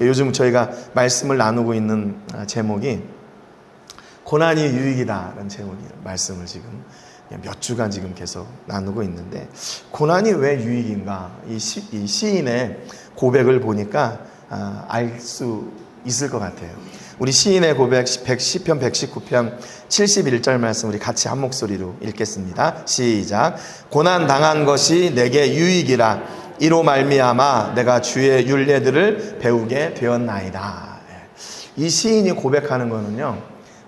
요즘 저희가 말씀을 나누고 있는 제목이 고난이 유익이다라는 제목이에요. 말씀을 지금 몇 주간 지금 계속 나누고 있는데, 고난이 왜 유익인가? 이 시인의 고백을 보니까 알 수 있을 것 같아요. 우리 시인의 고백 시편 119편 71절 말씀 우리 같이 한 목소리로 읽겠습니다. 시작. 고난 당한 것이 내게 유익이라, 이로 말미암아 내가 주의 율례들을 배우게 되었나이다. 이 시인이 고백하는 거는요,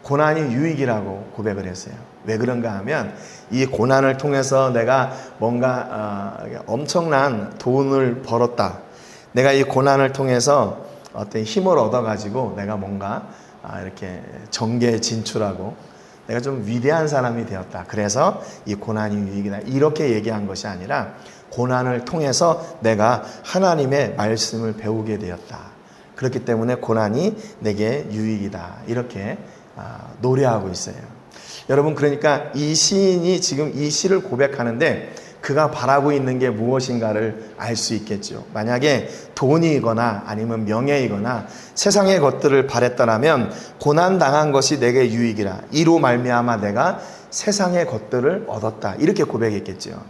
고난이 유익이라고 고백을 했어요. 왜 그런가 하면 이 고난을 통해서 내가 뭔가 엄청난 돈을 벌었다. 내가 이 고난을 통해서 어떤 힘을 얻어가지고 내가 뭔가 이렇게 정계에 진출하고 내가 좀 위대한 사람이 되었다. 그래서 이 고난이 유익이다. 이렇게 얘기한 것이 아니라 고난을 통해서 내가 하나님의 말씀을 배우게 되었다. 그렇기 때문에 고난이 내게 유익이다. 이렇게 노래하고 있어요. 여러분, 그러니까 이 시인이 지금 이 시를 고백하는데 그가 바라고 있는 게 무엇인가를 알 수 있겠죠. 만약에 돈이거나 아니면 명예이거나 세상의 것들을 바랬더라면 고난당한 것이 내게 유익이라, 이로 말미암아 내가 세상의 것들을 얻었다. 이렇게 고백했겠죠.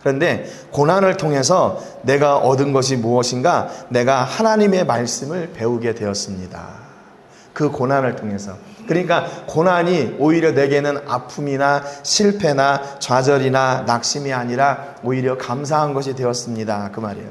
그런데 고난을 통해서 내가 얻은 것이 무엇인가? 내가 하나님의 말씀을 배우게 되었습니다. 그 고난을 통해서. 그러니까 고난이 오히려 내게는 아픔이나 실패나 좌절이나 낙심이 아니라 오히려 감사한 것이 되었습니다. 그 말이에요.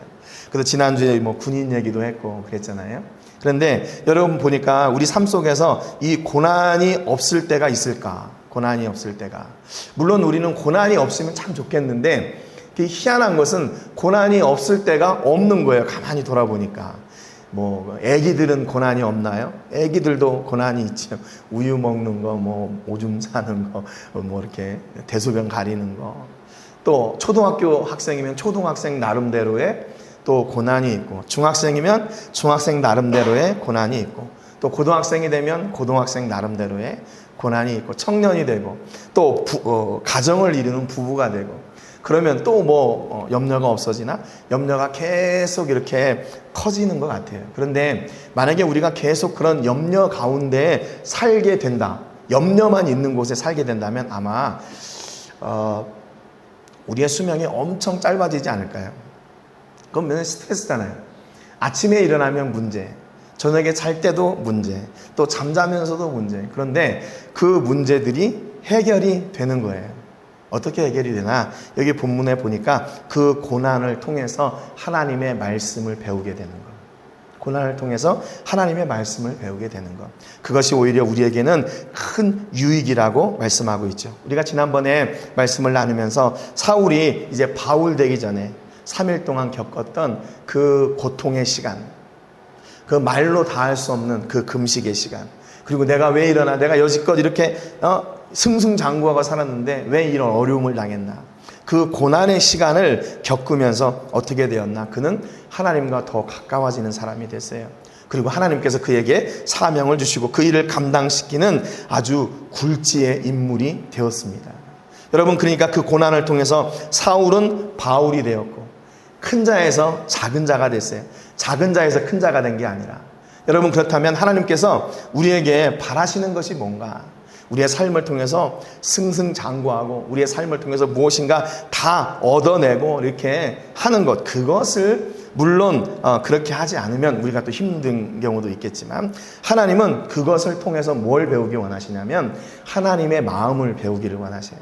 그래서 지난주에 군인 얘기도 했고 그랬잖아요. 그런데 여러분 보니까 우리 삶 속에서 이 고난이 없을 때가 있을까? 고난이 없을 때가. 물론 우리는 고난이 없으면 참 좋겠는데, 희한한 것은 고난이 없을 때가 없는 거예요. 가만히 돌아보니까. 애기들은 고난이 없나요? 애기들도 고난이 있죠. 우유 먹는 거, 오줌 싸는 거, 이렇게 대소변 가리는 거. 또 초등학교 학생이면 초등학생 나름대로의 또 고난이 있고, 중학생이면 중학생 나름대로의 고난이 있고, 또 고등학생이 되면 고등학생 나름대로의 고난이 있고, 청년이 되고, 또 가정을 이루는 부부가 되고, 그러면 또 염려가 없어지나? 염려가 계속 이렇게 커지는 것 같아요. 그런데 만약에 우리가 계속 그런 염려 가운데 살게 된다, 염려만 있는 곳에 살게 된다면 아마 우리의 수명이 엄청 짧아지지 않을까요? 그건 맨날 스트레스잖아요. 아침에 일어나면 문제, 저녁에 잘 때도 문제, 또 잠자면서도 문제. 그런데 그 문제들이 해결이 되는 거예요. 어떻게 해결이 되나? 여기 본문에 보니까 그 고난을 통해서 하나님의 말씀을 배우게 되는 것. 고난을 통해서 하나님의 말씀을 배우게 되는 것. 그것이 오히려 우리에게는 큰 유익이라고 말씀하고 있죠. 우리가 지난번에 말씀을 나누면서 사울이 이제 바울 되기 전에 3일 동안 겪었던 그 고통의 시간, 그 말로 다 할 수 없는 그 금식의 시간, 그리고 내가 왜 일어나, 내가 여지껏 이렇게 승승장구하고 살았는데 왜 이런 어려움을 당했나? 그 고난의 시간을 겪으면서 어떻게 되었나? 그는 하나님과 더 가까워지는 사람이 됐어요. 그리고 하나님께서 그에게 사명을 주시고 그 일을 감당시키는 아주 굴지의 인물이 되었습니다. 여러분, 그러니까 그 고난을 통해서 사울은 바울이 되었고 큰 자에서 작은 자가 됐어요. 작은 자에서 큰 자가 된 게 아니라. 여러분, 그렇다면 하나님께서 우리에게 바라시는 것이 뭔가? 우리의 삶을 통해서 승승장구하고 우리의 삶을 통해서 무엇인가 다 얻어내고 이렇게 하는 것, 그것을 물론 그렇게 하지 않으면 우리가 또 힘든 경우도 있겠지만, 하나님은 그것을 통해서 뭘 배우기 원하시냐면 하나님의 마음을 배우기를 원하셔요.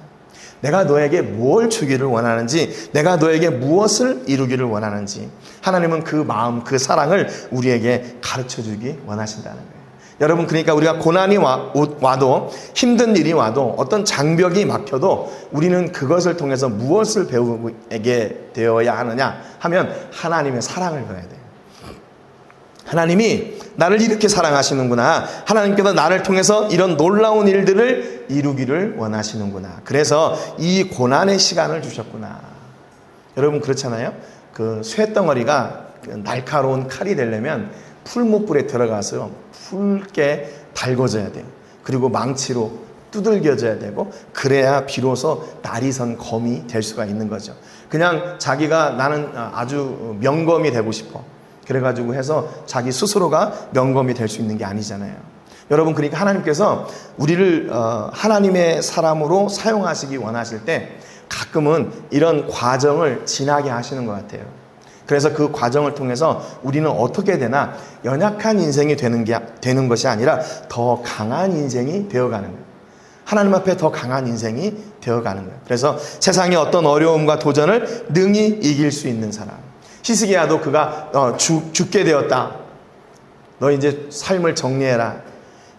내가 너에게 무엇을 주기를 원하는지, 내가 너에게 무엇을 이루기를 원하는지, 하나님은 그 마음, 그 사랑을 우리에게 가르쳐주기 원하신다는 거예요. 여러분, 그러니까 우리가 고난이 와도, 힘든 일이 와도, 어떤 장벽이 막혀도 우리는 그것을 통해서 무엇을 배우게 되어야 하느냐 하면 하나님의 사랑을 배워야 돼요. 하나님이 나를 이렇게 사랑하시는구나, 하나님께서 나를 통해서 이런 놀라운 일들을 이루기를 원하시는구나, 그래서 이 고난의 시간을 주셨구나. 여러분, 그렇잖아요. 그 쇠덩어리가 날카로운 칼이 되려면 풀목불에 들어가서 붉게 달궈져야 돼요. 그리고 망치로 두들겨져야 되고, 그래야 비로소 날이 선 검이 될 수가 있는 거죠. 그냥 자기가 나는 아주 명검이 되고 싶어, 그래가지고 해서 자기 스스로가 명검이 될 수 있는 게 아니잖아요. 여러분, 그러니까 하나님께서 우리를 하나님의 사람으로 사용하시기 원하실 때 가끔은 이런 과정을 지나게 하시는 것 같아요. 그래서 그 과정을 통해서 우리는 어떻게 되나 연약한 인생이 되는 것이 아니라 더 강한 인생이 되어가는 거예요. 하나님 앞에 더 강한 인생이 되어가는 거예요. 그래서 세상의 어떤 어려움과 도전을 능히 이길 수 있는 사람. 히스기야도 그가 죽게 되었다. 너 이제 삶을 정리해라.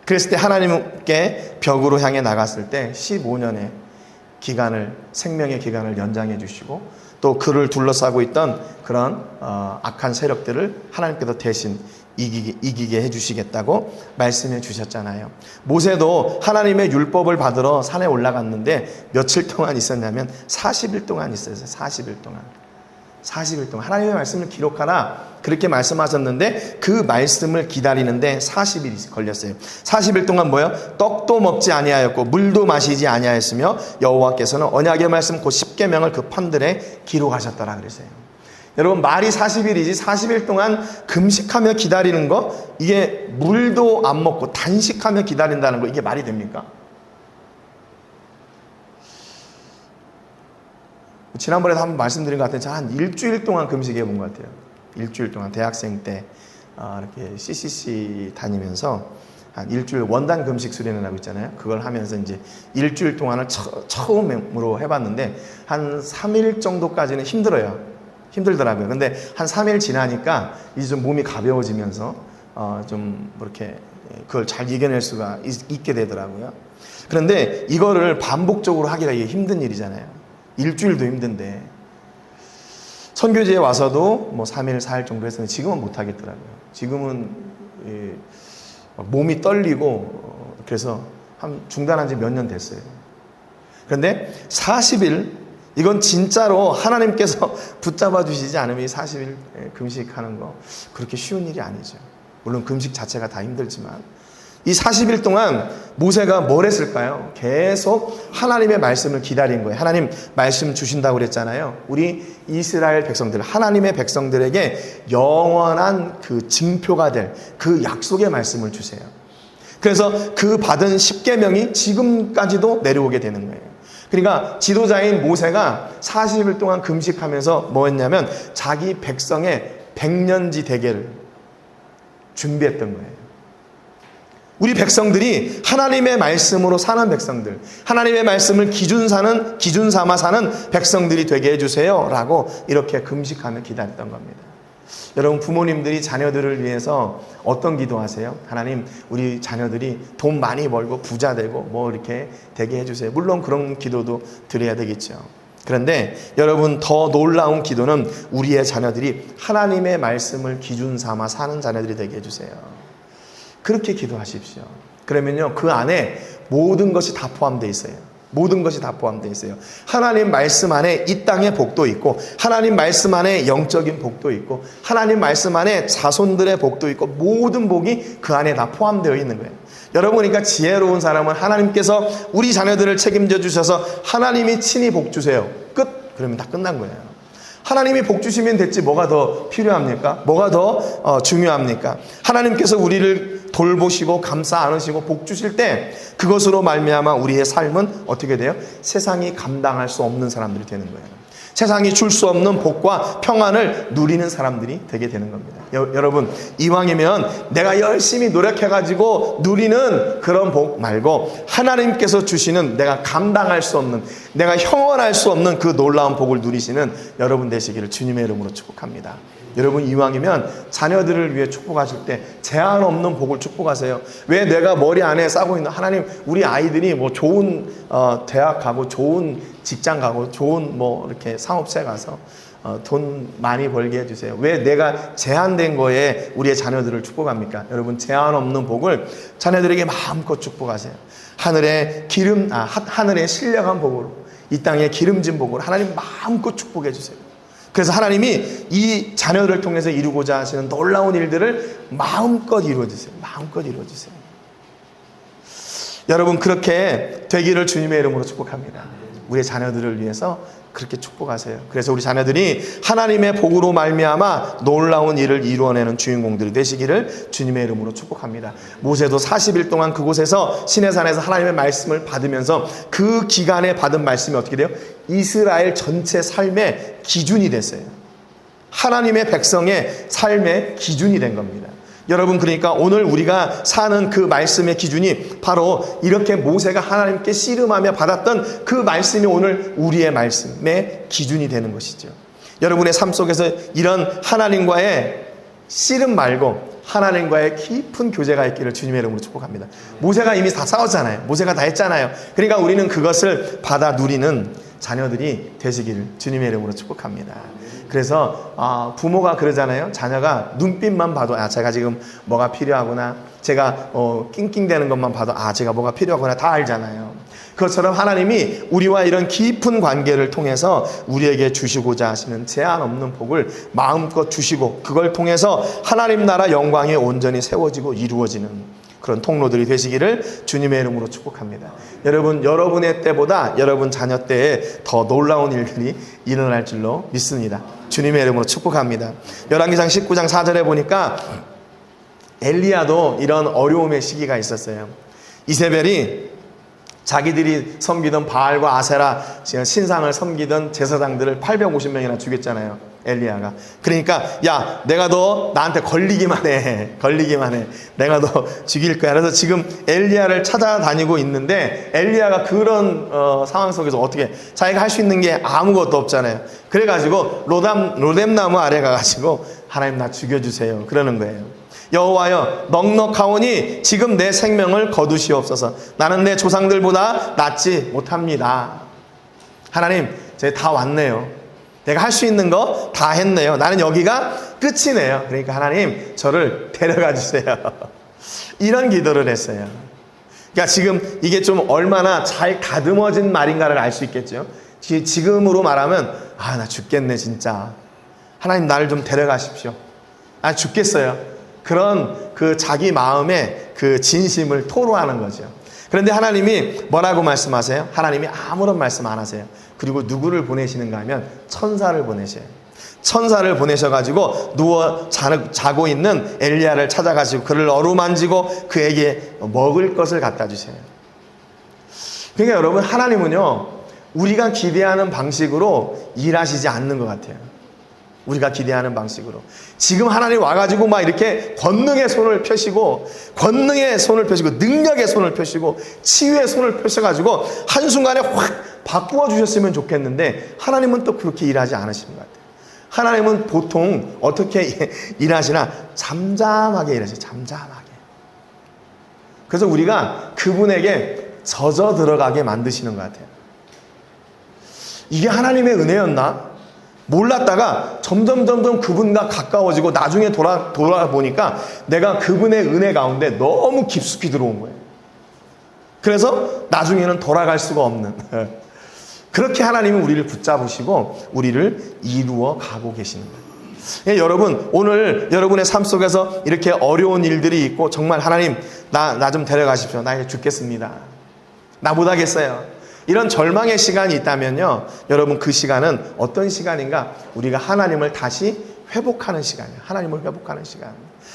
그랬을 때 하나님께 벽으로 향해 나갔을 때 15년의 생명의 기간을 연장해 주시고 또 그를 둘러싸고 있던 그런 악한 세력들을 하나님께서 대신 이기게 해주시겠다고 말씀해 주셨잖아요. 모세도 하나님의 율법을 받으러 산에 올라갔는데 며칠 동안 있었냐면 40일 동안 있었어요. 40일 동안. 하나님의 말씀을 기록하라 그렇게 말씀하셨는데 그 말씀을 기다리는데 40일이 걸렸어요. 40일 동안 뭐요? 떡도 먹지 아니하였고 물도 마시지 아니하였으며 여호와께서는 언약의 말씀 곧 십계명을 그 판들에 기록하셨더라 그랬어요. 여러분, 말이 40일이지 40일 동안 금식하며 기다리는 거, 이게 물도 안 먹고 단식하며 기다린다는 거, 이게 말이 됩니까? 지난번에도 한번 말씀드린 것 같은데 제가 한 일주일 동안 금식해 본 것 같아요. 일주일 동안 대학생 때 이렇게 CCC 다니면서 한 일주일 원단 금식 수련회라고 있잖아요. 그걸 하면서 이제 일주일 동안을 처음으로 해봤는데 한 3일 정도까지는 힘들더라고요. 근데 한 3일 지나니까 이제 좀 몸이 가벼워지면서 좀 이렇게 그걸 잘 이겨낼 수가 있게 되더라고요. 그런데 이거를 반복적으로 하기가 이게 힘든 일이잖아요. 일주일도 힘든데 선교지에 와서도 뭐 3일, 4일 정도 했었는데 지금은 못 하겠더라고요. 지금은 몸이 떨리고 그래서 중단한 지 몇 년 됐어요. 그런데 40일, 이건 진짜로 하나님께서 붙잡아 주시지 않으면 이 40일 금식하는 거 그렇게 쉬운 일이 아니죠. 물론 금식 자체가 다 힘들지만 이 40일 동안 모세가 뭘 했을까요? 계속 하나님의 말씀을 기다린 거예요. 하나님 말씀 주신다고 그랬잖아요. 우리 이스라엘 백성들, 하나님의 백성들에게 영원한 그 징표가 될 그 약속의 말씀을 주세요. 그래서 그 받은 십계명이 지금까지도 내려오게 되는 거예요. 그러니까 지도자인 모세가 40일 동안 금식하면서 뭐 했냐면 자기 백성의 백년지 대계를 준비했던 거예요. 우리 백성들이 하나님의 말씀으로 사는 백성들, 하나님의 말씀을 기준 삼아 사는 백성들이 되게 해주세요 라고 이렇게 금식하며 기다렸던 겁니다. 여러분, 부모님들이 자녀들을 위해서 어떤 기도하세요? 하나님, 우리 자녀들이 돈 많이 벌고 부자 되고 뭐 이렇게 되게 해주세요. 물론 그런 기도도 드려야 되겠죠. 그런데 여러분, 더 놀라운 기도는 우리의 자녀들이 하나님의 말씀을 기준 삼아 사는 자녀들이 되게 해주세요. 그렇게 기도하십시오. 그러면요, 그 안에 모든 것이 다 포함되어 있어요. 모든 것이 다 포함되어 있어요. 하나님 말씀 안에 이 땅의 복도 있고, 하나님 말씀 안에 영적인 복도 있고, 하나님 말씀 안에 자손들의 복도 있고, 모든 복이 그 안에 다 포함되어 있는 거예요. 여러분, 그러니까 지혜로운 사람은 하나님께서 우리 자녀들을 책임져 주셔서 하나님이 친히 복 주세요. 끝. 그러면 다 끝난 거예요. 하나님이 복 주시면 됐지 뭐가 더 필요합니까? 뭐가 더 중요합니까? 하나님께서 우리를 돌보시고 감싸 안으시고 복 주실 때 그것으로 말미암아 우리의 삶은 어떻게 돼요? 세상이 감당할 수 없는 사람들이 되는 거예요. 세상이 줄 수 없는 복과 평안을 누리는 사람들이 되게 되는 겁니다. 여러분, 이왕이면 내가 열심히 노력해가지고 누리는 그런 복 말고 하나님께서 주시는 내가 감당할 수 없는, 내가 형언할 수 없는 그 놀라운 복을 누리시는 여러분 되시기를 주님의 이름으로 축복합니다. 여러분, 이왕이면 자녀들을 위해 축복하실 때 제한 없는 복을 축복하세요. 왜 내가 머리 안에 싸고 있는 하나님, 우리 아이들이 뭐 좋은 대학 가고 좋은 직장 가고 좋은 뭐 이렇게 사업체 가서 돈 많이 벌게 해주세요. 왜 내가 제한된 거에 우리의 자녀들을 축복합니까? 여러분, 제한 없는 복을 자녀들에게 마음껏 축복하세요. 하늘의 신령한 복으로, 이 땅의 기름진 복으로 하나님 마음껏 축복해 주세요. 그래서 하나님이 이 자녀를 통해서 이루고자 하시는 놀라운 일들을 마음껏 이루어주세요. 마음껏 이루어주세요. 여러분, 그렇게 되기를 주님의 이름으로 축복합니다. 우리의 자녀들을 위해서 그렇게 축복하세요. 그래서 우리 자녀들이 하나님의 복으로 말미암아 놀라운 일을 이루어내는 주인공들이 되시기를 주님의 이름으로 축복합니다. 모세도 40일 동안 그곳에서 시내산에서 하나님의 말씀을 받으면서 그 기간에 받은 말씀이 어떻게 돼요? 이스라엘 전체 삶의 기준이 됐어요. 하나님의 백성의 삶의 기준이 된 겁니다. 여러분, 그러니까 오늘 우리가 사는 그 말씀의 기준이 바로 이렇게 모세가 하나님께 씨름하며 받았던 그 말씀이 오늘 우리의 말씀의 기준이 되는 것이죠. 여러분의 삶 속에서 이런 하나님과의 씨름 말고 하나님과의 깊은 교제가 있기를 주님의 이름으로 축복합니다. 모세가 이미 다 싸웠잖아요. 모세가 다 했잖아요. 그러니까 우리는 그것을 받아 누리는 자녀들이 되시기를 주님의 이름으로 축복합니다. 그래서 부모가 그러잖아요. 자녀가 눈빛만 봐도 제가 지금 뭐가 필요하구나, 제가 낑낑대는 것만 봐도 제가 뭐가 필요하구나 다 알잖아요. 그것처럼 하나님이 우리와 이런 깊은 관계를 통해서 우리에게 주시고자 하시는 제한 없는 복을 마음껏 주시고, 그걸 통해서 하나님 나라 영광이 온전히 세워지고 이루어지는 그런 통로들이 되시기를 주님의 이름으로 축복합니다. 여러분, 여러분의 때보다 여러분 자녀 때에 더 놀라운 일들이 일어날 줄로 믿습니다. 주님의 이름으로 축복합니다. 열왕기상 19장 4절에 보니까 엘리야도 이런 어려움의 시기가 있었어요. 이세벨이 자기들이 섬기던 바알과 아세라 신상을 섬기던 제사장들을 850명이나 죽였잖아요, 엘리야가. 그러니까 야, 내가 너 나한테 걸리기만 해. 내가 너 죽일 거야. 그래서 지금 엘리야를 찾아다니고 있는데 엘리야가 그런 상황 속에서 어떻게, 자기가 할 수 있는 게 아무것도 없잖아요. 그래가지고 로뎀나무 아래 가가지고 하나님 나 죽여주세요 그러는 거예요. 여호와여, 넉넉하오니 지금 내 생명을 거두시옵소서. 나는 내 조상들보다 낫지 못합니다. 하나님, 제가 다 왔네요. 내가 할 수 있는 거 다 했네요. 나는 여기가 끝이네요. 그러니까 하나님, 저를 데려가 주세요. 이런 기도를 했어요. 그러니까 지금 이게 좀 얼마나 잘 다듬어진 말인가를 알 수 있겠죠. 지금으로 말하면 나 죽겠네 진짜. 하나님, 나를 좀 데려가십시오. 죽겠어요. 그런 그 자기 마음의 그 진심을 토로하는 거죠. 그런데 하나님이 뭐라고 말씀하세요? 하나님이 아무런 말씀 안 하세요. 그리고 누구를 보내시는가 하면 천사를 보내셔요. 천사를 보내셔가지고 누워 자고 있는 엘리야를 찾아가시고 그를 어루만지고 그에게 먹을 것을 갖다 주세요. 그러니까 여러분, 하나님은요, 우리가 기대하는 방식으로 일하시지 않는 것 같아요. 우리가 기대하는 방식으로. 지금 하나님 와가지고 막 이렇게 권능의 손을 펴시고 능력의 손을 펴시고 치유의 손을 펴셔가지고 한순간에 확 바꾸어 주셨으면 좋겠는데, 하나님은 또 그렇게 일하지 않으시는 것 같아요. 하나님은 보통 어떻게 일하시나? 잠잠하게 일하세요. 잠잠하게. 그래서 우리가 그분에게 젖어 들어가게 만드시는 것 같아요. 이게 하나님의 은혜였나? 몰랐다가 점점 그분과 가까워지고 나중에 돌아보니까 내가 그분의 은혜 가운데 너무 깊숙이 들어온 거예요. 그래서 나중에는 돌아갈 수가 없는 그렇게 하나님은 우리를 붙잡으시고 우리를 이루어 가고 계시는 거예요. 여러분, 오늘 여러분의 삶 속에서 이렇게 어려운 일들이 있고 정말 하나님 나 좀 데려가십시오. 나 이제 죽겠습니다. 나 못하겠어요. 이런 절망의 시간이 있다면요, 여러분, 그 시간은 어떤 시간인가? 우리가 하나님을 다시 회복하는 시간이에요. 하나님을 회복하는 시간.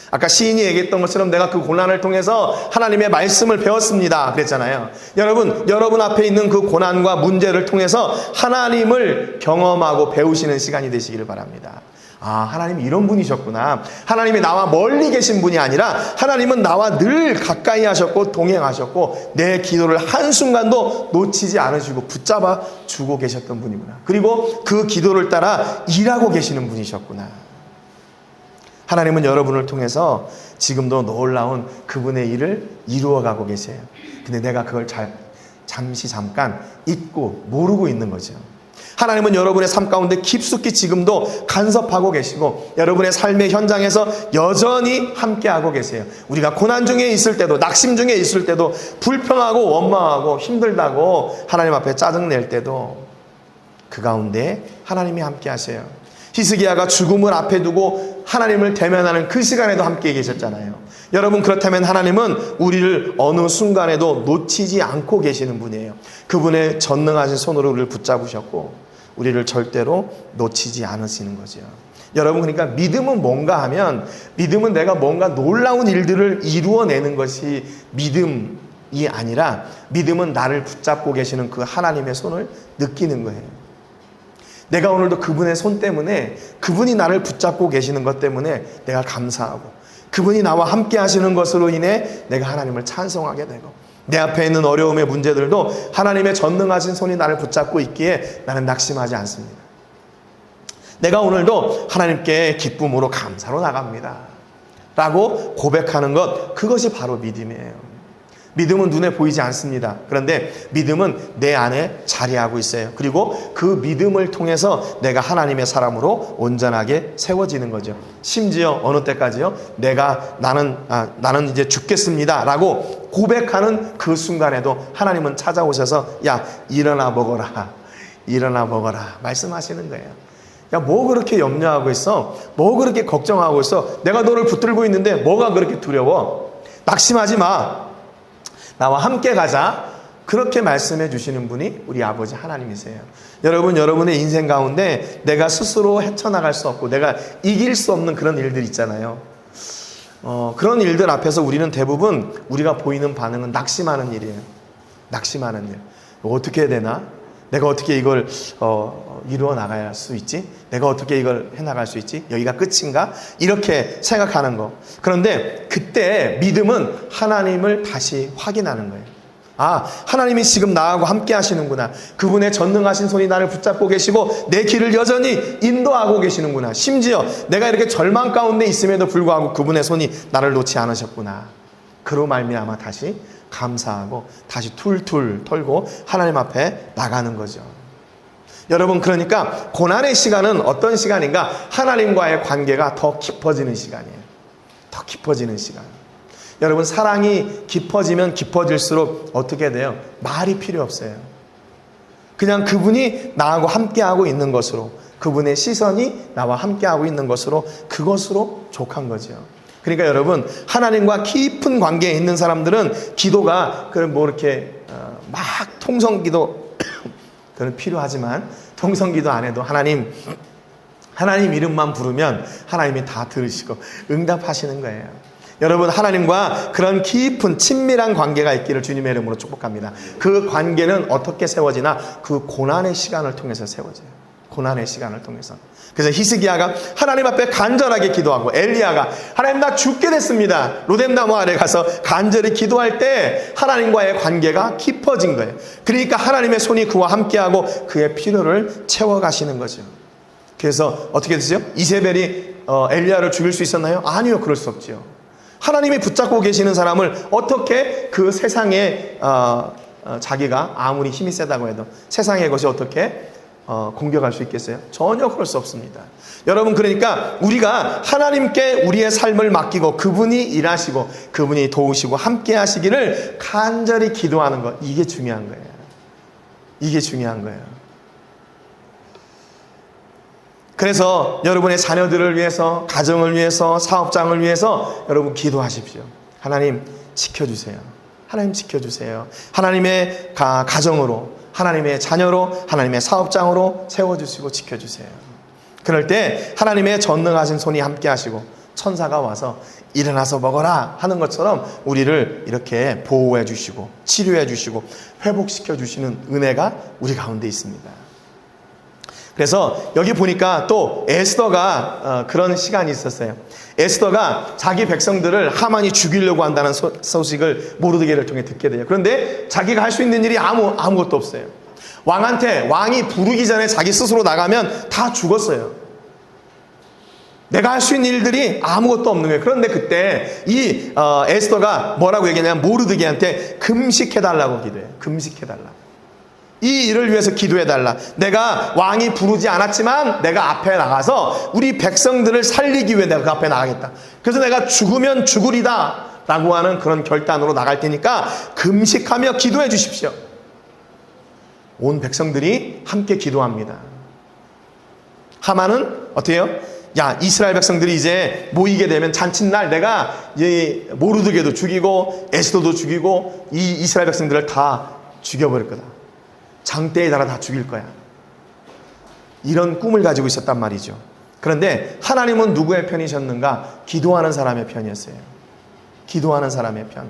아까 시인이 얘기했던 것처럼 내가 그 고난을 통해서 하나님의 말씀을 배웠습니다 그랬잖아요. 여러분 앞에 있는 그 고난과 문제를 통해서 하나님을 경험하고 배우시는 시간이 되시기를 바랍니다. 하나님이 이런 분이셨구나. 하나님이 나와 멀리 계신 분이 아니라 하나님은 나와 늘 가까이 하셨고 동행하셨고 내 기도를 한순간도 놓치지 않으시고 붙잡아 주고 계셨던 분이구나. 그리고 그 기도를 따라 일하고 계시는 분이셨구나. 하나님은 여러분을 통해서 지금도 놀라운 그분의 일을 이루어가고 계세요. 근데 내가 그걸 잠깐 잊고 모르고 있는 거죠. 하나님은 여러분의 삶 가운데 깊숙이 지금도 간섭하고 계시고 여러분의 삶의 현장에서 여전히 함께하고 계세요. 우리가 고난 중에 있을 때도, 낙심 중에 있을 때도, 불평하고 원망하고 힘들다고 하나님 앞에 짜증낼 때도 그 가운데 하나님이 함께하세요. 히스기야가 죽음을 앞에 두고 하나님을 대면하는 그 시간에도 함께 계셨잖아요. 여러분, 그렇다면 하나님은 우리를 어느 순간에도 놓치지 않고 계시는 분이에요. 그분의 전능하신 손으로 우리를 붙잡으셨고 우리를 절대로 놓치지 않으시는 거죠. 여러분, 그러니까 믿음은 뭔가 하면, 믿음은 내가 뭔가 놀라운 일들을 이루어내는 것이 믿음이 아니라, 믿음은 나를 붙잡고 계시는 그 하나님의 손을 느끼는 거예요. 내가 오늘도 그분의 손 때문에, 그분이 나를 붙잡고 계시는 것 때문에 내가 감사하고, 그분이 나와 함께 하시는 것으로 인해 내가 하나님을 찬송하게 되고, 내 앞에 있는 어려움의 문제들도 하나님의 전능하신 손이 나를 붙잡고 있기에 나는 낙심하지 않습니다. 내가 오늘도 하나님께 기쁨으로 감사로 나갑니다 라고 고백하는 것, 그것이 바로 믿음이에요. 믿음은 눈에 보이지 않습니다. 그런데 믿음은 내 안에 자리하고 있어요. 그리고 그 믿음을 통해서 내가 하나님의 사람으로 온전하게 세워지는 거죠. 심지어 어느 때까지요? 나는 이제 죽겠습니다 라고 고백하는 그 순간에도 하나님은 찾아오셔서, 야, 일어나 먹어라, 일어나 먹어라 말씀하시는 거예요. 야, 뭐 그렇게 염려하고 있어? 뭐 그렇게 걱정하고 있어? 내가 너를 붙들고 있는데 뭐가 그렇게 두려워? 낙심하지 마. 나와 함께 가자. 그렇게 말씀해 주시는 분이 우리 아버지 하나님이세요. 여러분, 여러분의 인생 가운데 내가 스스로 헤쳐나갈 수 없고 내가 이길 수 없는 그런 일들 있잖아요. 그런 일들 앞에서 우리는 대부분 우리가 보이는 반응은 낙심하는 일이에요. 낙심하는 일. 어떻게 해야 되나? 내가 어떻게 이걸 이루어 나갈 수 있지? 내가 어떻게 이걸 해나갈 수 있지? 여기가 끝인가? 이렇게 생각하는 거. 그런데 그때 믿음은 하나님을 다시 확인하는 거예요. 아, 하나님이 지금 나하고 함께 하시는구나. 그분의 전능하신 손이 나를 붙잡고 계시고 내 길을 여전히 인도하고 계시는구나. 심지어 내가 이렇게 절망 가운데 있음에도 불구하고 그분의 손이 나를 놓지 않으셨구나. 그로 말미암아 다시 감사하고 다시 툴툴 털고 하나님 앞에 나가는 거죠. 여러분, 그러니까 고난의 시간은 어떤 시간인가? 하나님과의 관계가 더 깊어지는 시간이에요. 더 깊어지는 시간. 여러분, 사랑이 깊어지면 깊어질수록 어떻게 돼요? 말이 필요 없어요. 그냥 그분이 나하고 함께하고 있는 것으로, 그분의 시선이 나와 함께하고 있는 것으로, 그것으로 족한 거죠. 그러니까 여러분, 하나님과 깊은 관계에 있는 사람들은 기도가 뭐 이렇게 막 통성기도 그건 필요하지만 통성기도 안 해도 하나님 이름만 부르면 하나님이 다 들으시고 응답하시는 거예요. 여러분, 하나님과 그런 깊은 친밀한 관계가 있기를 주님의 이름으로 축복합니다. 그 관계는 어떻게 세워지나? 그 고난의 시간을 통해서 세워져요. 고난의 시간을 통해서. 그래서 히스기야가 하나님 앞에 간절하게 기도하고, 엘리야가 하나님 나 죽게 됐습니다 로뎀나무 아래 가서 간절히 기도할 때 하나님과의 관계가 깊어진 거예요. 그러니까 하나님의 손이 그와 함께하고 그의 필요를 채워가시는 거죠. 그래서 어떻게 되죠? 이세벨이 엘리야를 죽일 수 있었나요? 아니요, 그럴 수 없죠. 하나님이 붙잡고 계시는 사람을 어떻게 그 세상에 자기가 아무리 힘이 세다고 해도 세상의 것이 어떻게 공격할 수 있겠어요? 전혀 그럴 수 없습니다. 여러분, 그러니까 우리가 하나님께 우리의 삶을 맡기고 그분이 일하시고 그분이 도우시고 함께 하시기를 간절히 기도하는 것, 이게 중요한 거예요. 이게 중요한 거예요. 그래서 여러분의 자녀들을 위해서, 가정을 위해서, 사업장을 위해서 여러분 기도하십시오. 하나님 지켜주세요. 하나님 지켜주세요. 하나님의 가정으로, 하나님의 자녀로, 하나님의 사업장으로 세워주시고 지켜주세요. 그럴 때 하나님의 전능하신 손이 함께 하시고 천사가 와서 일어나서 먹어라 하는 것처럼 우리를 이렇게 보호해 주시고 치료해 주시고 회복시켜 주시는 은혜가 우리 가운데 있습니다. 그래서 여기 보니까 또 에스더가 그런 시간이 있었어요. 에스더가 자기 백성들을 하만이 죽이려고 한다는 소식을 모르드게를 통해 듣게 돼요. 그런데 자기가 할 수 있는 일이 아무것도 없어요. 왕이 부르기 전에 자기 스스로 나가면 다 죽었어요. 내가 할 수 있는 일들이 아무것도 없는 거예요. 그런데 그때 이 에스더가 뭐라고 얘기하냐면 모르드게한테 금식해달라고 기도해요. 금식해달라. 이 일을 위해서 기도해달라. 내가 왕이 부르지 않았지만 내가 앞에 나가서 우리 백성들을 살리기 위해 내가 그 앞에 나가겠다. 그래서 내가 죽으면 죽으리다 라고 하는 그런 결단으로 나갈 테니까 금식하며 기도해 주십시오. 온 백성들이 함께 기도합니다. 하만은 어떻게 해요? 야, 이스라엘 백성들이 이제 모이게 되면 잔칫날 내가 이 모르드게도 죽이고 에스더도 죽이고 이 이스라엘 백성들을 다 죽여버릴 거다. 장대에 달아 다 죽일 거야. 이런 꿈을 가지고 있었단 말이죠. 그런데 하나님은 누구의 편이셨는가? 기도하는 사람의 편이었어요. 기도하는 사람의 편.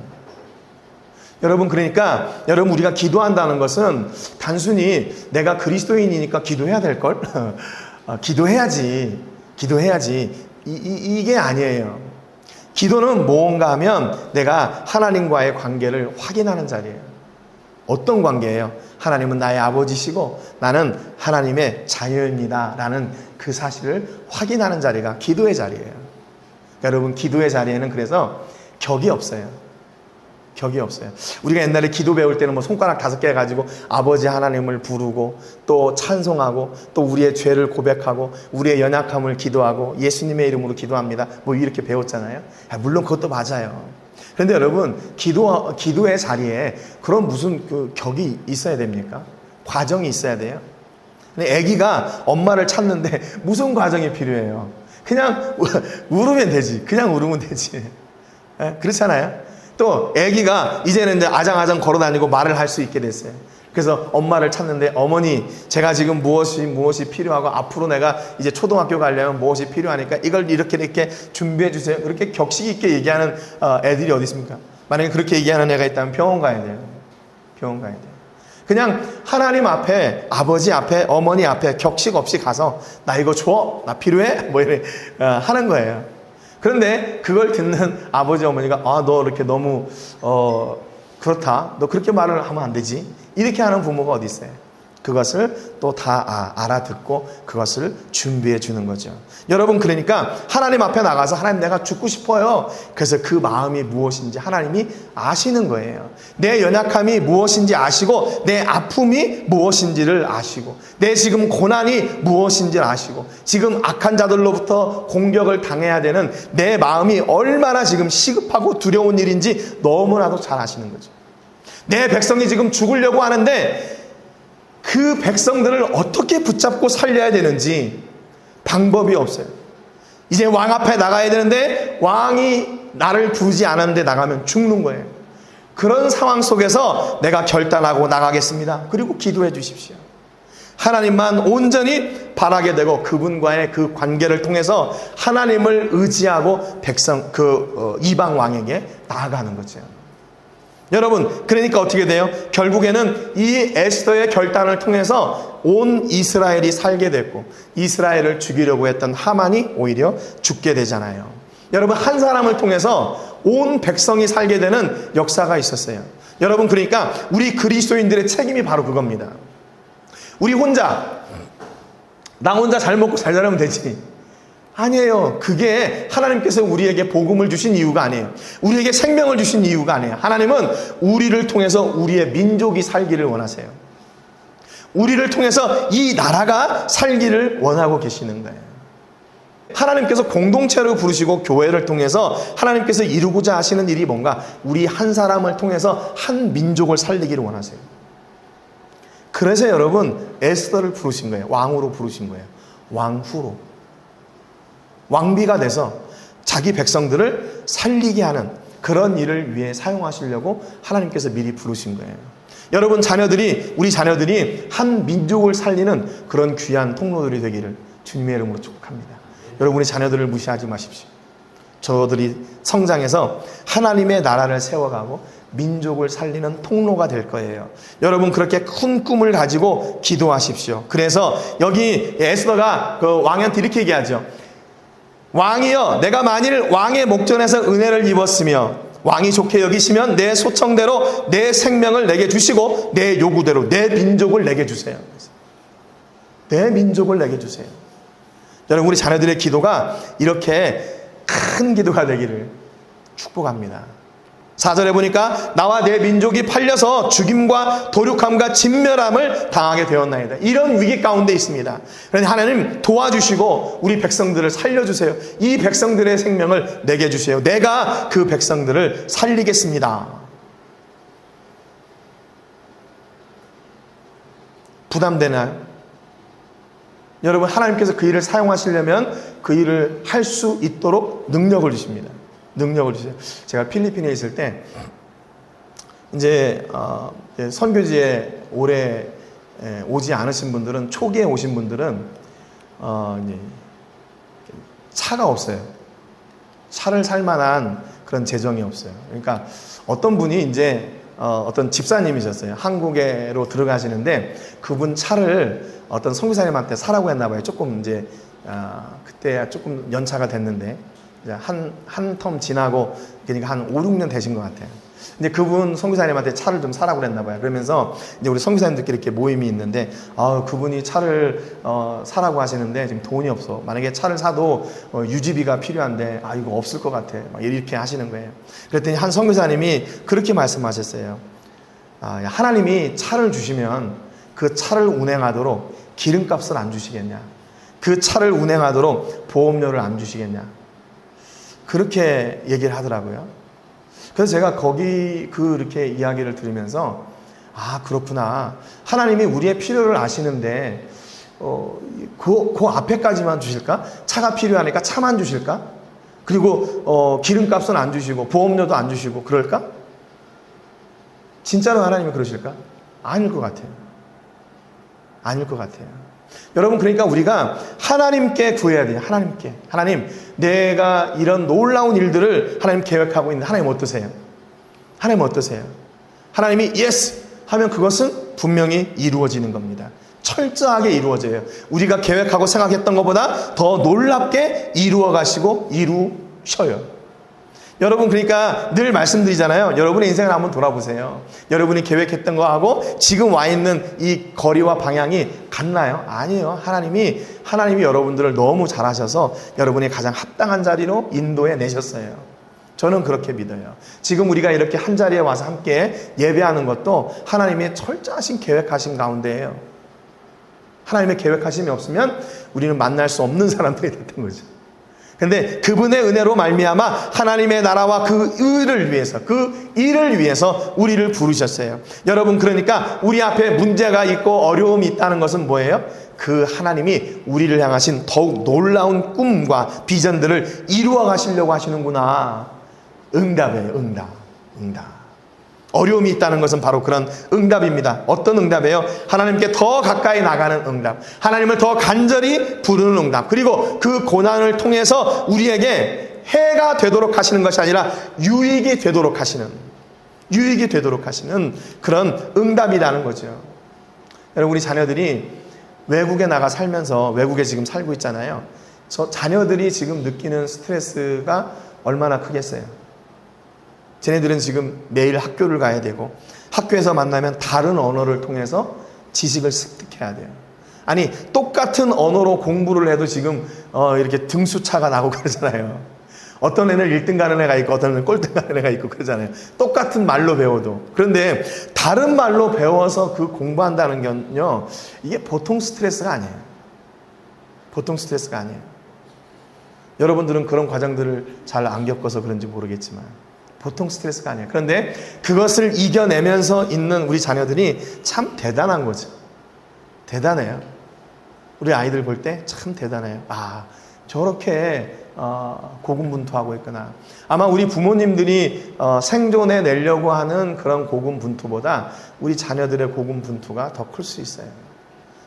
여러분, 그러니까 여러분, 우리가 기도한다는 것은 단순히 내가 그리스도인이니까 기도해야 될걸? 기도해야지 이게 아니에요. 기도는 뭔가 하면 내가 하나님과의 관계를 확인하는 자리예요. 어떤 관계예요? 하나님은 나의 아버지시고 나는 하나님의 자녀입니다 라는 그 사실을 확인하는 자리가 기도의 자리예요. 여러분, 기도의 자리에는 그래서 격이 없어요. 격이 없어요. 우리가 옛날에 기도 배울 때는 뭐 손가락 5개 가지고 아버지 하나님을 부르고 또 찬송하고 또 우리의 죄를 고백하고 우리의 연약함을 기도하고 예수님의 이름으로 기도합니다 뭐 이렇게 배웠잖아요. 물론 그것도 맞아요. 그런데 여러분, 기도의 자리에 그런 무슨 그 격이 있어야 됩니까? 과정이 있어야 돼요. 근데 아기가 엄마를 찾는데 무슨 과정이 필요해요? 그냥 울으면 되지. 그냥 울으면 되지. 그렇잖아요. 또 아기가 이제는 이제 아장아장 걸어다니고 말을 할 수 있게 됐어요. 그래서 엄마를 찾는데, 어머니, 제가 지금 무엇이 필요하고 앞으로 내가 이제 초등학교 가려면 무엇이 필요하니까 이걸 이렇게 준비해 주세요. 그렇게 격식 있게 얘기하는 애들이 어디 있습니까? 만약에 그렇게 얘기하는 애가 있다면 병원 가야 돼요. 병원 가야 돼요. 그냥 하나님 앞에, 아버지 앞에, 어머니 앞에 격식 없이 가서 나 이거 줘? 나 필요해? 뭐 이래 하는 거예요. 그런데 그걸 듣는 아버지 어머니가 너 이렇게 너무 그렇다. 너 그렇게 말을 하면 안 되지. 이렇게 하는 부모가 어디 있어요? 그것을 또 다 알아듣고 그것을 준비해 주는 거죠. 여러분, 그러니까 하나님 앞에 나가서 하나님, 내가 죽고 싶어요. 그래서 그 마음이 무엇인지 하나님이 아시는 거예요. 내 연약함이 무엇인지 아시고 내 아픔이 무엇인지를 아시고 내 지금 고난이 무엇인지를 아시고 지금 악한 자들로부터 공격을 당해야 되는 내 마음이 얼마나 지금 시급하고 두려운 일인지 너무나도 잘 아시는 거죠. 내 백성이 지금 죽으려고 하는데 그 백성들을 어떻게 붙잡고 살려야 되는지 방법이 없어요. 이제 왕 앞에 나가야 되는데 왕이 나를 부르지 않았는데 나가면 죽는 거예요. 그런 상황 속에서 내가 결단하고 나가겠습니다. 그리고 기도해 주십시오. 하나님만 온전히 바라게 되고 그분과의 그 관계를 통해서 하나님을 의지하고 이방 왕에게 나아가는 거죠. 여러분, 그러니까 어떻게 돼요? 결국에는 이 에스더의 결단을 통해서 온 이스라엘이 살게 됐고 이스라엘을 죽이려고 했던 하만이 오히려 죽게 되잖아요. 여러분, 한 사람을 통해서 온 백성이 살게 되는 역사가 있었어요. 여러분, 그러니까 우리 그리스도인들의 책임이 바로 그겁니다. 나 혼자 잘 먹고 잘 자라면 되지. 아니에요. 그게 하나님께서 우리에게 복음을 주신 이유가 아니에요. 우리에게 생명을 주신 이유가 아니에요. 하나님은 우리를 통해서 우리의 민족이 살기를 원하세요. 우리를 통해서 이 나라가 살기를 원하고 계시는 거예요. 하나님께서 공동체로 부르시고 교회를 통해서 하나님께서 이루고자 하시는 일이 뭔가? 우리 한 사람을 통해서 한 민족을 살리기를 원하세요. 그래서 여러분, 에스더를 부르신 거예요. 왕으로 부르신 거예요. 왕후로. 왕비가 돼서 자기 백성들을 살리게 하는 그런 일을 위해 사용하시려고 하나님께서 미리 부르신 거예요. 여러분, 우리 자녀들이 한 민족을 살리는 그런 귀한 통로들이 되기를 주님의 이름으로 축복합니다. 여러분, 우리 자녀들을 무시하지 마십시오. 저들이 성장해서 하나님의 나라를 세워가고 민족을 살리는 통로가 될 거예요. 여러분, 그렇게 큰 꿈을 가지고 기도하십시오. 그래서 여기 에스더가 그 왕한테 이렇게 얘기하죠. 왕이여, 내가 만일 왕의 목전에서 은혜를 입었으며 왕이 좋게 여기시면 내 소청대로 내 생명을 내게 주시고 내 요구대로 내 민족을 내게 주세요. 내 민족을 내게 주세요. 여러분, 우리 자녀들의 기도가 이렇게 큰 기도가 되기를 축복합니다. 4절에 보니까 나와 내 민족이 팔려서 죽임과 도륙함과 진멸함을 당하게 되었나이다. 이런 위기 가운데 있습니다. 그런데 하나님 도와주시고 우리 백성들을 살려주세요. 이 백성들의 생명을 내게 주세요. 내가 그 백성들을 살리겠습니다. 부담되나요? 여러분, 하나님께서 그 일을 사용하시려면 그 일을 할 수 있도록 능력을 주십니다. 능력을 주세요. 제가 필리핀에 있을 때 이제 선교지에 오래 오지 않으신 분들은, 초기에 오신 분들은 이제 차가 없어요. 차를 살 만한 그런 재정이 없어요. 그러니까 어떤 분이 이제 어떤 집사님이셨어요. 한국에로 들어가시는데 그분 차를 어떤 선교사님한테 사라고 했나 봐요. 조금 이제 그때 조금 연차가 됐는데 이제 한 텀 지나고 그러니까 한 5, 6년 되신 것 같아요. 근데 그분 선교사님한테 차를 좀 사라고 그랬나 봐요. 그러면서 이제 우리 선교사님들끼리 이렇게 모임이 있는데 그분이 차를 사라고 하시는데 지금 돈이 없어. 만약에 차를 사도 유지비가 필요한데 이거 없을 것 같아. 막 이렇게 하시는 거예요. 그랬더니 한 선교사님이 그렇게 말씀하셨어요. 하나님이 차를 주시면 그 차를 운행하도록 기름값을 안 주시겠냐? 그 차를 운행하도록 보험료를 안 주시겠냐? 그렇게 얘기를 하더라고요. 그래서 제가 그렇게 이야기를 들으면서 그렇구나. 하나님이 우리의 필요를 아시는데 그 앞에까지만 주실까? 차가 필요하니까 차만 주실까? 그리고 기름값은 안 주시고 보험료도 안 주시고 그럴까? 진짜로 하나님이 그러실까? 아닐 것 같아요. 아닐 것 같아요. 여러분, 그러니까 우리가 하나님께 구해야 돼요. 하나님께. 하나님, 내가 이런 놀라운 일들을 하나님 계획하고 있는데 하나님 어떠세요? 하나님 어떠세요? 하나님이 yes 하면 그것은 분명히 이루어지는 겁니다. 철저하게 이루어져요. 우리가 계획하고 생각했던 것보다 더 놀랍게 이루어 가시고 이루셔요. 여러분, 그러니까 늘 말씀드리잖아요. 여러분의 인생을 한번 돌아보세요. 여러분이 계획했던 거하고 지금 와 있는 이 거리와 방향이 같나요? 아니에요. 하나님이 여러분들을 너무 잘하셔서 여러분이 가장 합당한 자리로 인도해 내셨어요. 저는 그렇게 믿어요. 지금 우리가 이렇게 한 자리에 와서 함께 예배하는 것도 하나님의 철저하신 계획하신 가운데예요. 하나님의 계획하심이 없으면 우리는 만날 수 없는 사람들이 됐던 거죠. 근데 그분의 은혜로 말미암아 하나님의 나라와 그 의를 위해서, 그 일을 위해서 우리를 부르셨어요. 여러분, 그러니까 우리 앞에 문제가 있고 어려움이 있다는 것은 뭐예요? 그 하나님이 우리를 향하신 더욱 놀라운 꿈과 비전들을 이루어 가시려고 하시는구나. 응답이에요. 응답. 어려움이 있다는 것은 바로 그런 응답입니다. 어떤 응답이에요? 하나님께 더 가까이 나가는 응답, 하나님을 더 간절히 부르는 응답, 그리고 그 고난을 통해서 우리에게 해가 되도록 하시는 것이 아니라 유익이 되도록 하시는 그런 응답이라는 거죠. 여러분, 우리 자녀들이 외국에 나가 살면서 외국에 지금 살고 있잖아요. 저 자녀들이 지금 느끼는 스트레스가 얼마나 크겠어요. 쟤네들은 지금 매일 학교를 가야 되고 학교에서 만나면 다른 언어를 통해서 지식을 습득해야 돼요. 아니, 똑같은 언어로 공부를 해도 지금 이렇게 등수차가 나고 그러잖아요. 어떤 애는 1등 가는 애가 있고 어떤 애는 꼴등 가는 애가 있고 그러잖아요. 똑같은 말로 배워도. 그런데 다른 말로 배워서 그 공부한다는 건요, 이게 보통 스트레스가 아니에요. 보통 스트레스가 아니에요. 여러분들은 그런 과정들을 잘 안 겪어서 그런지 모르겠지만 보통 스트레스가 아니에요. 그런데 그것을 이겨내면서 있는 우리 자녀들이 참 대단한 거죠. 대단해요. 우리 아이들 볼 때 참 대단해요. 저렇게 고군분투하고 있구나. 아마 우리 부모님들이 생존해 내려고 하는 그런 고군분투보다 우리 자녀들의 고군분투가 더 클 수 있어요.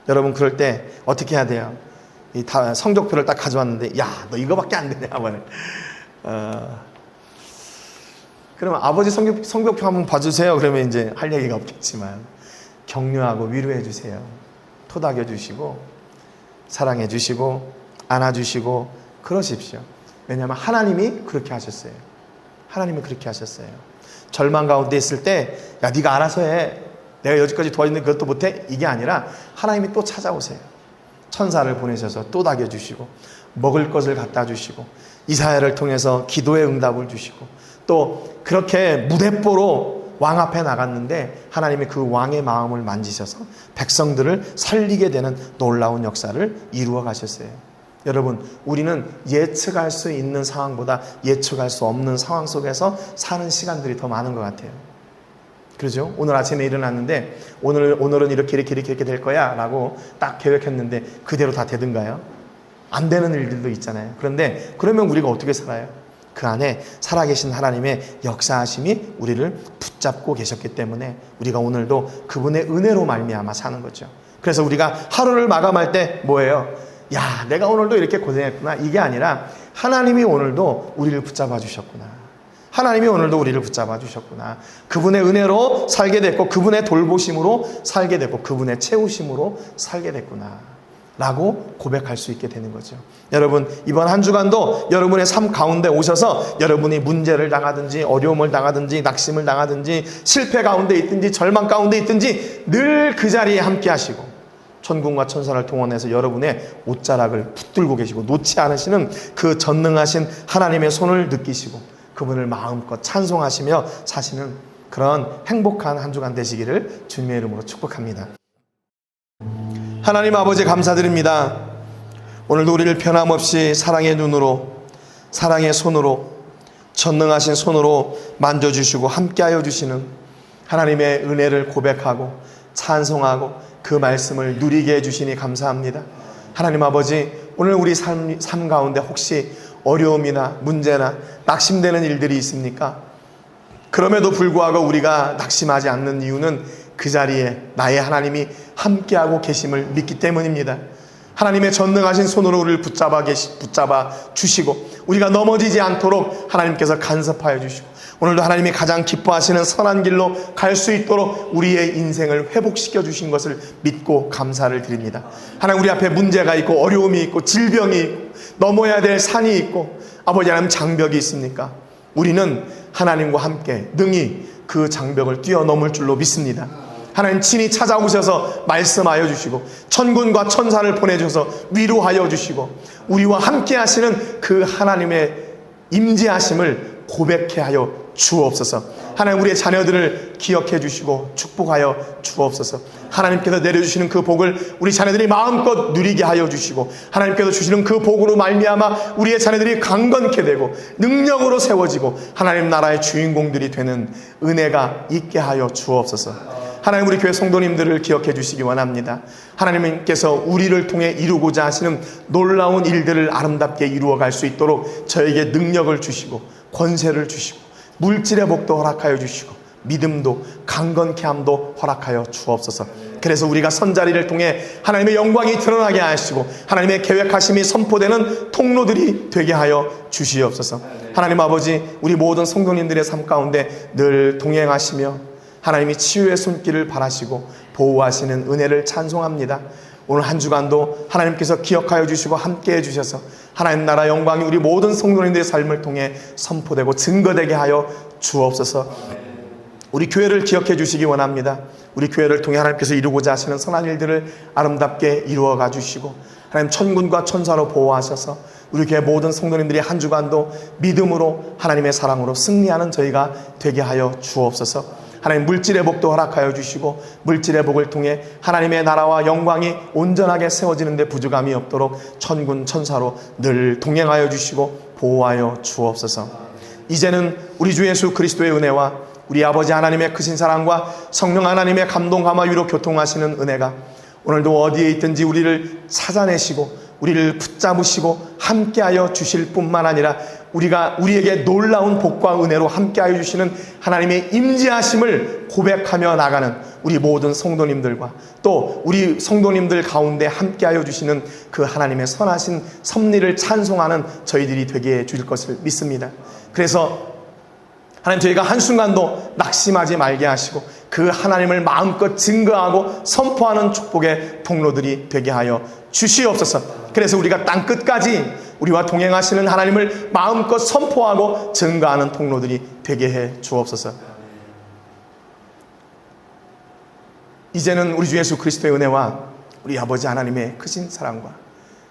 여러분, 그럴 때 어떻게 해야 돼요? 성적표를 딱 가져왔는데, 야, 너 이거밖에 안 되냐? 그러면 아버지 성적표 한번 봐주세요. 그러면 이제 할 얘기가 없겠지만 격려하고 위로해 주세요. 토닥여 주시고 사랑해 주시고 안아주시고 그러십시오. 왜냐하면 하나님이 그렇게 하셨어요. 하나님이 그렇게 하셨어요. 절망 가운데 있을 때, 야, 네가 알아서 해. 내가 여기까지 도와줬는데 그것도 못해? 이게 아니라 하나님이 또 찾아오세요. 천사를 보내셔서 토닥여 주시고 먹을 것을 갖다 주시고 이사야를 통해서 기도의 응답을 주시고 또 그렇게 무대뽀로 왕 앞에 나갔는데 하나님이 그 왕의 마음을 만지셔서 백성들을 살리게 되는 놀라운 역사를 이루어 가셨어요. 여러분, 우리는 예측할 수 있는 상황보다 예측할 수 없는 상황 속에서 사는 시간들이 더 많은 것 같아요. 그렇죠? 오늘 아침에 일어났는데 오늘은 이렇게 될 거야 라고 딱 계획했는데 그대로 다 되든가요? 안 되는 일들도 있잖아요. 그런데 그러면 우리가 어떻게 살아요? 그 안에 살아계신 하나님의 역사하심이 우리를 붙잡고 계셨기 때문에 우리가 오늘도 그분의 은혜로 말미암아 사는 거죠. 그래서 우리가 하루를 마감할 때 뭐예요? 야, 내가 오늘도 이렇게 고생했구나, 이게 아니라 하나님이 오늘도 우리를 붙잡아 주셨구나, 하나님이 오늘도 우리를 붙잡아 주셨구나, 그분의 은혜로 살게 됐고, 그분의 돌보심으로 살게 됐고, 그분의 채우심으로 살게 됐구나 라고 고백할 수 있게 되는 거죠. 여러분, 이번 한 주간도 여러분의 삶 가운데 오셔서 여러분이 문제를 당하든지 어려움을 당하든지 낙심을 당하든지 실패 가운데 있든지 절망 가운데 있든지 늘 그 자리에 함께 하시고 천군과 천사를 동원해서 여러분의 옷자락을 붙들고 계시고 놓지 않으시는 그 전능하신 하나님의 손을 느끼시고 그분을 마음껏 찬송하시며 사시는 그런 행복한 한 주간 되시기를 주님의 이름으로 축복합니다. 하나님 아버지, 감사드립니다. 오늘도 우리를 변함없이 사랑의 눈으로, 사랑의 손으로, 전능하신 손으로 만져주시고 함께하여 주시는 하나님의 은혜를 고백하고 찬송하고 그 말씀을 누리게 해주시니 감사합니다. 하나님 아버지, 오늘 우리 삶 가운데 혹시 어려움이나 문제나 낙심되는 일들이 있습니까? 그럼에도 불구하고 우리가 낙심하지 않는 이유는 그 자리에 나의 하나님이 함께하고 계심을 믿기 때문입니다. 하나님의 전능하신 손으로 우리를 붙잡아 주시고 우리가 넘어지지 않도록 하나님께서 간섭하여 주시고 오늘도 하나님이 가장 기뻐하시는 선한 길로 갈 수 있도록 우리의 인생을 회복시켜 주신 것을 믿고 감사를 드립니다. 하나님, 우리 앞에 문제가 있고 어려움이 있고 질병이 있고 넘어야 될 산이 있고 아버지 하나님 장벽이 있습니까? 우리는 하나님과 함께 능히 그 장벽을 뛰어넘을 줄로 믿습니다. 하나님 친히 찾아오셔서 말씀하여 주시고 천군과 천사를 보내주셔서 위로하여 주시고 우리와 함께 하시는 그 하나님의 임재하심을 고백해 하여 주옵소서. 하나님, 우리의 자녀들을 기억해 주시고 축복하여 주옵소서. 하나님께서 내려주시는 그 복을 우리 자녀들이 마음껏 누리게 하여 주시고 하나님께서 주시는 그 복으로 말미암아 우리의 자녀들이 강건케 되고 능력으로 세워지고 하나님 나라의 주인공들이 되는 은혜가 있게 하여 주옵소서. 하나님, 우리 교회 성도님들을 기억해 주시기 원합니다. 하나님께서 우리를 통해 이루고자 하시는 놀라운 일들을 아름답게 이루어갈 수 있도록 저에게 능력을 주시고 권세를 주시고 물질의 복도 허락하여 주시고 믿음도 강건케 함도 허락하여 주옵소서. 그래서 우리가 선자리를 통해 하나님의 영광이 드러나게 하시고 하나님의 계획하심이 선포되는 통로들이 되게 하여 주시옵소서. 하나님 아버지, 우리 모든 성도님들의 삶 가운데 늘 동행하시며 하나님이 치유의 손길을 바라시고 보호하시는 은혜를 찬송합니다. 오늘 한 주간도 하나님께서 기억하여 주시고 함께해 주셔서 하나님 나라 영광이 우리 모든 성도님들의 삶을 통해 선포되고 증거되게 하여 주옵소서. 우리 교회를 기억해 주시기 원합니다. 우리 교회를 통해 하나님께서 이루고자 하시는 선한 일들을 아름답게 이루어가 주시고 하나님 천군과 천사로 보호하셔서 우리 교회 모든 성도님들이 한 주간도 믿음으로 하나님의 사랑으로 승리하는 저희가 되게 하여 주옵소서. 하나님, 물질의 복도 허락하여 주시고 물질의 복을 통해 하나님의 나라와 영광이 온전하게 세워지는 데 부족함이 없도록 천군 천사로 늘 동행하여 주시고 보호하여 주옵소서. 이제는 우리 주 예수 그리스도의 은혜와 우리 아버지 하나님의 크신 사랑과 성령 하나님의 감동 감화 위로 교통하시는 은혜가 오늘도 어디에 있든지 우리를 찾아내시고 우리를 붙잡으시고 함께하여 주실 뿐만 아니라 우리에게 놀라운 복과 은혜로 함께하여 주시는 하나님의 임재하심을 고백하며 나가는 우리 모든 성도님들과 또 우리 성도님들 가운데 함께하여 주시는 그 하나님의 선하신 섭리를 찬송하는 저희들이 되게 해 주실 것을 믿습니다. 그래서 하나님, 저희가 한순간도 낙심하지 말게 하시고 그 하나님을 마음껏 증거하고 선포하는 축복의 통로들이 되게 하여 주시옵소서. 그래서 우리가 땅끝까지 우리와 동행하시는 하나님을 마음껏 선포하고 증거하는 통로들이 되게 해 주옵소서. 이제는 우리 주 예수 그리스도의 은혜와 우리 아버지 하나님의 크신 사랑과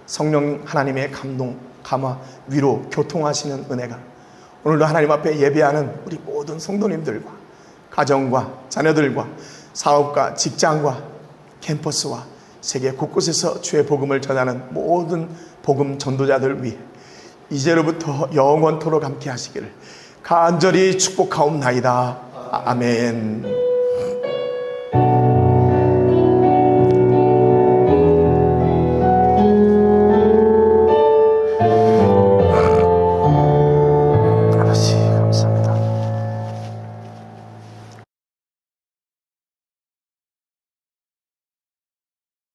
성령 하나님의 감동, 감화, 위로, 교통하시는 은혜가 오늘도 하나님 앞에 예배하는 우리 모든 성도님들과 가정과 자녀들과 사업과 직장과 캠퍼스와 세계 곳곳에서 주의 복음을 전하는 모든 복음 전도자들 위해 이제로부터 영원토록 함께 하시기를 간절히 축복하옵나이다. 아멘.